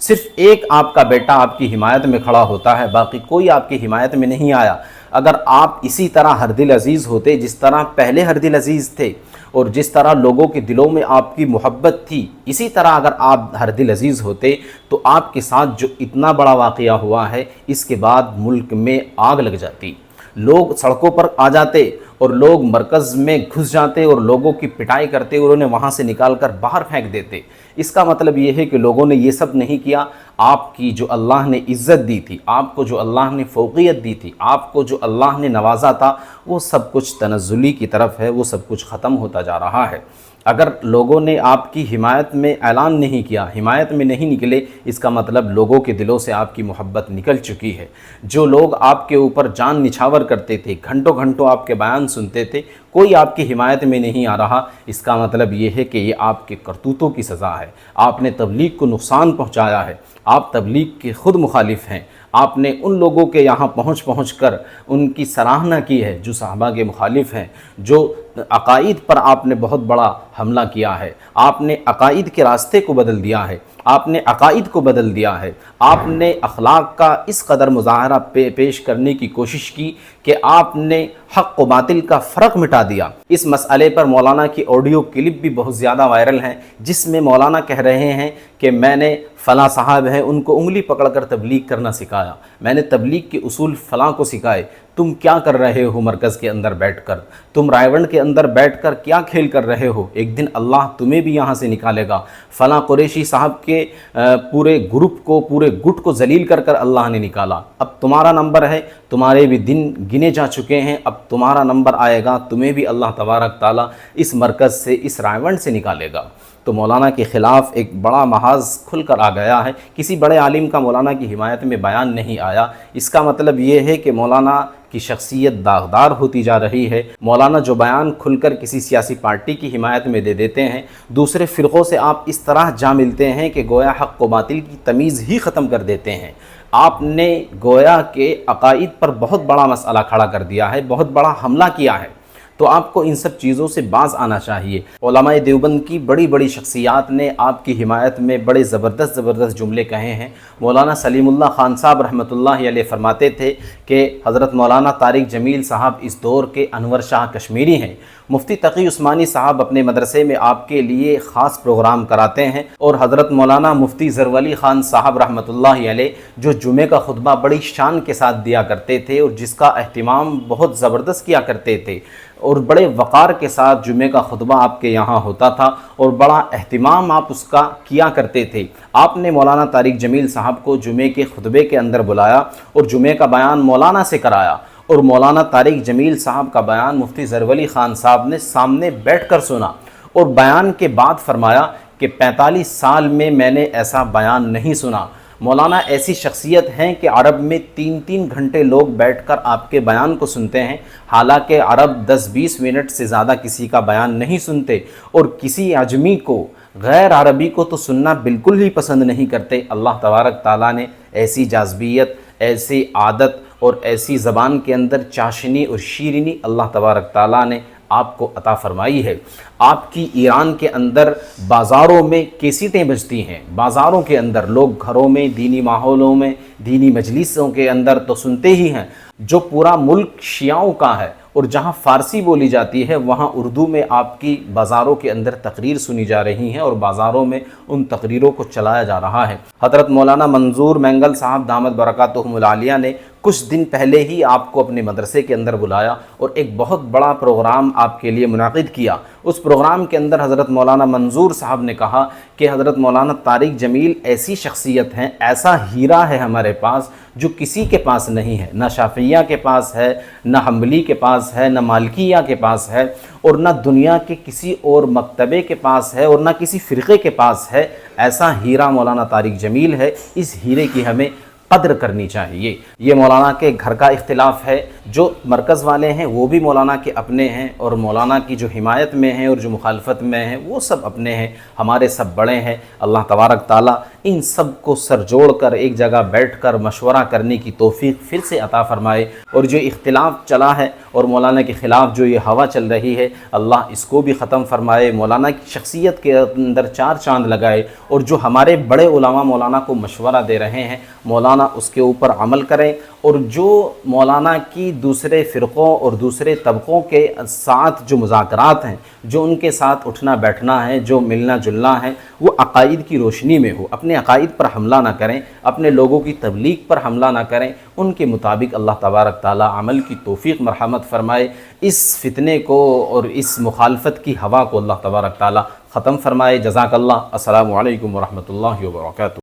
صرف ایک آپ کا بیٹا آپ کی حمایت میں کھڑا ہوتا ہے، باقی کوئی آپ کی حمایت میں نہیں آیا۔ اگر آپ اسی طرح ہر دل عزیز ہوتے جس طرح پہلے ہر دل عزیز تھے، اور جس طرح لوگوں کے دلوں میں آپ کی محبت تھی، اسی طرح اگر آپ ہر دل عزیز ہوتے تو آپ کے ساتھ جو اتنا بڑا واقعہ ہوا ہے اس کے بعد ملک میں آگ لگ جاتی، لوگ سڑکوں پر آ جاتے اور لوگ مرکز میں گھس جاتے اور لوگوں کی پٹائی کرتے اور انہیں وہاں سے نکال کر باہر پھینک دیتے۔ اس کا مطلب یہ ہے کہ لوگوں نے یہ سب نہیں کیا، آپ کی جو اللہ نے عزت دی تھی، آپ کو جو اللہ نے فوقیت دی تھی، آپ کو جو اللہ نے نوازا تھا، وہ سب کچھ تنزلی کی طرف ہے، وہ سب کچھ ختم ہوتا جا رہا ہے۔ اگر لوگوں نے آپ کی حمایت میں اعلان نہیں کیا، حمایت میں نہیں نکلے، اس کا مطلب لوگوں کے دلوں سے آپ کی محبت نکل چکی ہے۔ جو لوگ آپ کے اوپر جان نچھاور کرتے تھے، گھنٹوں گھنٹوں آپ کے بیان سنتے تھے، کوئی آپ کی حمایت میں نہیں آ رہا، اس کا مطلب یہ ہے کہ یہ آپ کے کرتوتوں کی سزا ہے۔ آپ نے تبلیغ کو نقصان پہنچایا ہے، آپ تبلیغ کے خود مخالف ہیں۔ آپ نے ان لوگوں کے یہاں پہنچ کر ان کی سراہنا کی ہے جو صحابہ کے مخالف ہیں، جو عقائد پر آپ نے بہت بڑا حملہ کیا ہے، آپ نے عقائد کے راستے کو بدل دیا ہے، آپ نے عقائد کو بدل دیا ہے، آپ نے اخلاق کا اس قدر مظاہرہ پیش کرنے کی کوشش کی کہ آپ نے حق و باطل کا فرق مٹا دیا۔ اس مسئلے پر مولانا کی آڈیو کلپ بھی بہت زیادہ وائرل ہیں، جس میں مولانا کہہ رہے ہیں کہ میں نے فلاں صاحب ہیں ان کو انگلی پکڑ کر تبلیغ کرنا سکھایا، میں نے تبلیغ کے اصول فلاں کو سکھائے، تم کیا کر رہے ہو مرکز کے اندر بیٹھ کر، تم رائے کے اندر بیٹھ کر کیا کھیل کر رہے ہو، ایک دن اللہ تمہیں بھی یہاں سے نکالے گا۔ فلاں قریشی صاحب کے پورے گروپ کو، پورے گٹ کو ذلیل کر کر اللہ نے نکالا، اب تمہارا نمبر ہے، تمہارے بھی دن گنے جا چکے ہیں، اب تمہارا نمبر آئے گا، تمہیں بھی اللہ تبارک تعالیٰ اس مرکز سے، اس رائے سے نکالے گا۔ تو مولانا کے خلاف ایک بڑا محاذ کھل کر آ گیا ہے، کسی بڑے عالم کا مولانا کی حمایت میں بیان نہیں آیا۔ اس کا مطلب یہ ہے کہ مولانا کی شخصیت داغدار ہوتی جا رہی ہے۔ مولانا جو بیان کھل کر کسی سیاسی پارٹی کی حمایت میں دے دیتے ہیں، دوسرے فرقوں سے آپ اس طرح جا ملتے ہیں کہ گویا حق و باطل کی تمیز ہی ختم کر دیتے ہیں۔ آپ نے گویا کے عقائد پر بہت بڑا مسئلہ کھڑا کر دیا ہے، بہت بڑا حملہ کیا ہے، تو آپ کو ان سب چیزوں سے باز آنا چاہیے۔ علماء دیوبند کی بڑی بڑی شخصیات نے آپ کی حمایت میں بڑے زبردست جملے کہے ہیں۔ مولانا سلیم اللہ خان صاحب رحمۃ اللہ علیہ فرماتے تھے کہ حضرت مولانا طارق جمیل صاحب اس دور کے انور شاہ کشمیری ہیں۔ مفتی تقی عثمانی صاحب اپنے مدرسے میں آپ کے لیے خاص پروگرام کراتے ہیں، اور حضرت مولانا مفتی ظرفعلی خان صاحب رحمۃ اللہ علیہ جو جمعے کا خطبہ بڑی شان کے ساتھ دیا کرتے تھے اور جس کا اہتمام بہت زبردست کیا کرتے تھے، اور بڑے وقار کے ساتھ جمعے کا خطبہ آپ کے یہاں ہوتا تھا اور بڑا اہتمام آپ اس کا کیا کرتے تھے۔ آپ نے مولانا طارق جمیل صاحب کو جمعے کے خطبے کے اندر بلایا اور جمعے کا بیان مولانا سے کرایا، اور مولانا طارق جمیل صاحب کا بیان مفتی ظرفعلی خان صاحب نے سامنے بیٹھ کر سنا، اور بیان کے بعد فرمایا کہ 45 سال میں نے ایسا بیان نہیں سنا۔ مولانا ایسی شخصیت ہیں کہ عرب میں 3 گھنٹے لوگ بیٹھ کر آپ کے بیان کو سنتے ہیں، حالانکہ عرب 10-20 منٹ سے زیادہ کسی کا بیان نہیں سنتے، اور کسی عجمی کو، غیر عربی کو تو سننا بالکل ہی پسند نہیں کرتے۔ اللہ تبارک تعالیٰ نے ایسی جاذبیت، ایسی عادت اور ایسی زبان کے اندر چاشنی اور شیرینی اللہ تبارک تعالیٰ نے آپ کو عطا فرمائی ہے۔ آپ کی ایران کے اندر بازاروں میں کیسٹیں بجتی ہیں، بازاروں کے اندر لوگ گھروں میں، دینی ماحولوں میں، دینی مجلسوں کے اندر تو سنتے ہی ہیں۔ جو پورا ملک شیعوں کا ہے اور جہاں فارسی بولی جاتی ہے وہاں اردو میں آپ کی بازاروں کے اندر تقریر سنی جا رہی ہیں، اور بازاروں میں ان تقریروں کو چلایا جا رہا ہے۔ حضرت مولانا منظور مینگل صاحب دامت برکاتہم العالیہ نے کچھ دن پہلے ہی آپ کو اپنے مدرسے کے اندر بلایا اور ایک بہت بڑا پروگرام آپ کے لیے منعقد کیا۔ اس پروگرام کے اندر حضرت مولانا منظور صاحب نے کہا کہ حضرت مولانا طارق جمیل ایسی شخصیت ہیں، ایسا ہیرا ہے ہمارے پاس جو کسی کے پاس نہیں ہے، نہ شافعیہ کے پاس ہے، نہ حنبلی کے پاس ہے، نہ مالکیہ کے پاس ہے، اور نہ دنیا کے کسی اور مکتبے کے پاس ہے، اور نہ کسی فرقے کے پاس ہے۔ ایسا ہیرا مولانا طارق جمیل ہے، اس ہیرے کی ہمیں قدر کرنی چاہیے۔ یہ مولانا کے گھر کا اختلاف ہے، جو مرکز والے ہیں وہ بھی مولانا کے اپنے ہیں، اور مولانا کی جو حمایت میں ہیں اور جو مخالفت میں ہیں وہ سب اپنے ہیں، ہمارے سب بڑے ہیں۔ اللہ تبارک تعالیٰ ان سب کو سر جوڑ کر ایک جگہ بیٹھ کر مشورہ کرنے کی توفیق پھر سے عطا فرمائے، اور جو اختلاف چلا ہے اور مولانا کے خلاف جو یہ ہوا چل رہی ہے اللہ اس کو بھی ختم فرمائے، مولانا کی شخصیت کے اندر چار چاند لگائے، اور جو ہمارے بڑے علماء مولانا کو مشورہ دے رہے ہیں مولانا اس کے اوپر عمل کریں، اور جو مولانا کی دوسرے فرقوں اور دوسرے طبقوں کے ساتھ جو مذاکرات ہیں، جو ان کے ساتھ اٹھنا بیٹھنا ہے، جو ملنا جلنا ہے، وہ عقائد کی روشنی میں ہو، اپنے عقائد پر حملہ نہ کریں، اپنے لوگوں کی تبلیغ پر حملہ نہ کریں، ان کے مطابق اللہ تبارک تعالی عمل کی توفیق مرحمت فرمائے، اس فتنے کو اور اس مخالفت کی ہوا کو اللہ تبارک تعالی ختم فرمائے۔ جزاک اللہ۔ السلام علیکم ورحمۃ اللہ وبرکاتہ۔